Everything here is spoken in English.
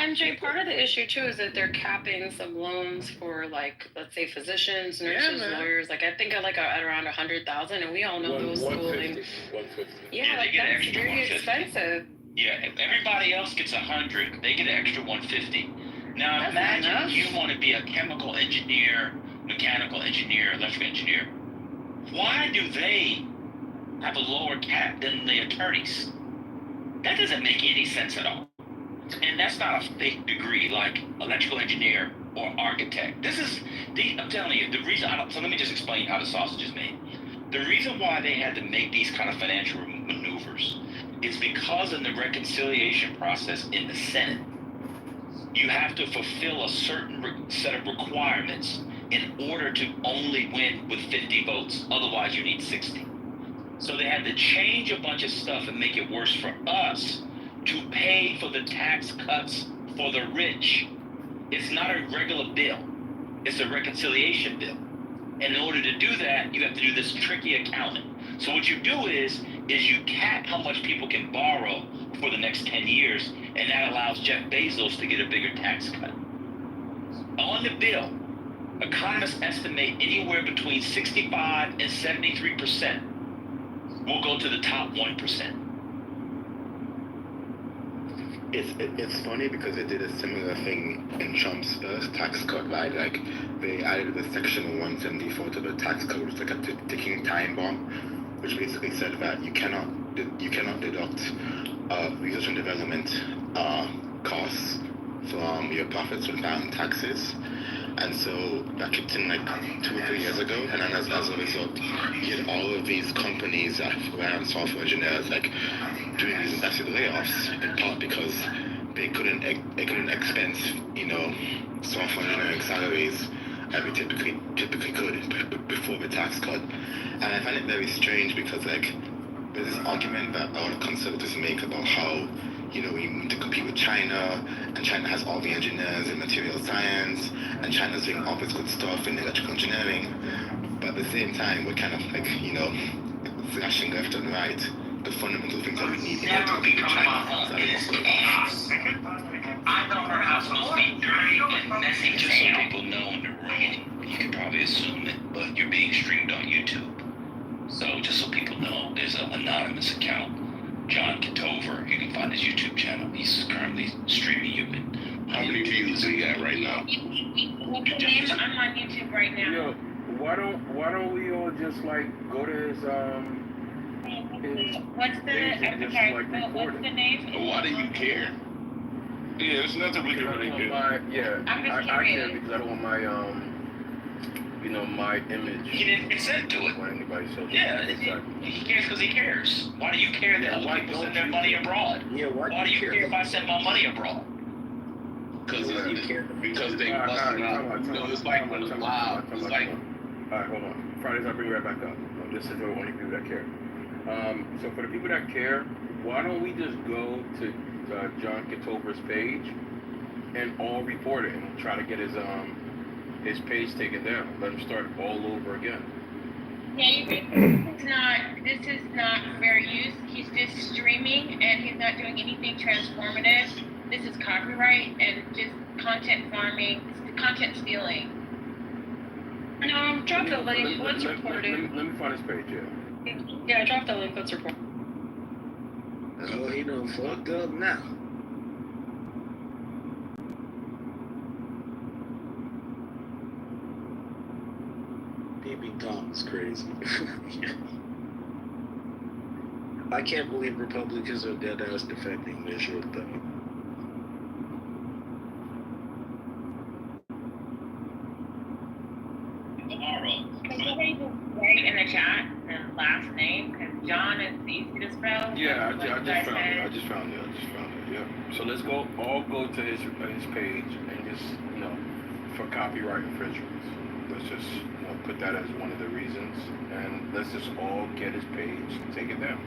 MJ, part of the issue too is that they're capping some loans for, like, let's say physicians, nurses, lawyers. Like, I think at around 100,000, and we all know those schooling. 150. Yeah, like, that's very expensive. Yeah, if everybody else gets 100, they get an extra 150. Now that's imagine you want to be a chemical engineer, mechanical engineer, electrical engineer. Why do they have a lower cap than the attorneys? That doesn't make any sense at all. And that's not a fake degree like electrical engineer or architect. I'm telling you, the reason, so let me just explain how the sausage is made. The reason why they had to make these kind of financial maneuvers is because in the reconciliation process in the Senate, you have to fulfill a certain set of requirements in order to only win with 50 votes. Otherwise, you need 60. So they had to change a bunch of stuff and make it worse for us to pay for the tax cuts for the rich. It's not a regular bill. It's a reconciliation bill. And in order to do that, you have to do this tricky accounting. So what you do is you cap how much people can borrow for the next 10 years, and that allows Jeff Bezos to get a bigger tax cut. On the bill, economists estimate anywhere between 65 and 73% will go to the top 1%. It's funny because they did a similar thing in Trump's first tax cut, right? Like, they added the section 174 to the tax code, which is like a ticking time bomb, which basically said that you cannot deduct research and development costs from your profits when filing taxes. And so that kicked in like 2 or 3 years ago, and then as a result, you had all of these companies that ran on software engineers like doing these massive layoffs, in part because they couldn't expense, software engineering salaries as we typically could before the tax cut. And I find it very strange because like there's this argument that a lot of conservatives make about how we need to compete with China, and China has all the engineers in material science, and China's doing all this good stuff in electrical engineering. But at the same time, we're kind of like, flashing left and right the fundamental things that we need in order to compete with China. I know her house must be dirty and messy. Just so people know in the room, you can probably assume it, but you're being streamed on YouTube. So just so people know, there's an anonymous account. John Kitover, you can find his YouTube channel. He's currently streaming you. How many views do you got right now? What's the name? I'm on YouTube right now. Yo, why don't we all just like go to his What's the what's the name? Why do you care? Yeah, there's nothing we can really do. I'm just curious. I care because I don't want my my image. He didn't consent to it. On anybody's social media. He cares because he cares. Why do you care that other people send their money abroad? Yeah, why do you care if I send my money abroad? Because they busting out. It's like when it's loud. It's like. Alright, hold on. Fridays, I'll bring it right back up. This is for the only people that care. So for the people that care, why don't we just go to John Kitover's page and all report it and try to get his page taken down. Let him start all over again. Yeah, this is not fair use. He's just streaming and he's not doing anything transformative. This is copyright and just content farming, content stealing. No, drop the link. Let's report it. Let me find his page, yeah. Yeah, drop the link. Let's report. Oh, he done fucked up now. PB Thomas crazy. I can't believe Republicans are dead ass defending this shit though. Can somebody just write in the chat and last name? Because John is easy to spell. Yeah, I just found it. Yeah. So let's all go to his page and just for copyright infringements. Let's just put that as one of the reasons, and let's just all get his page taken down.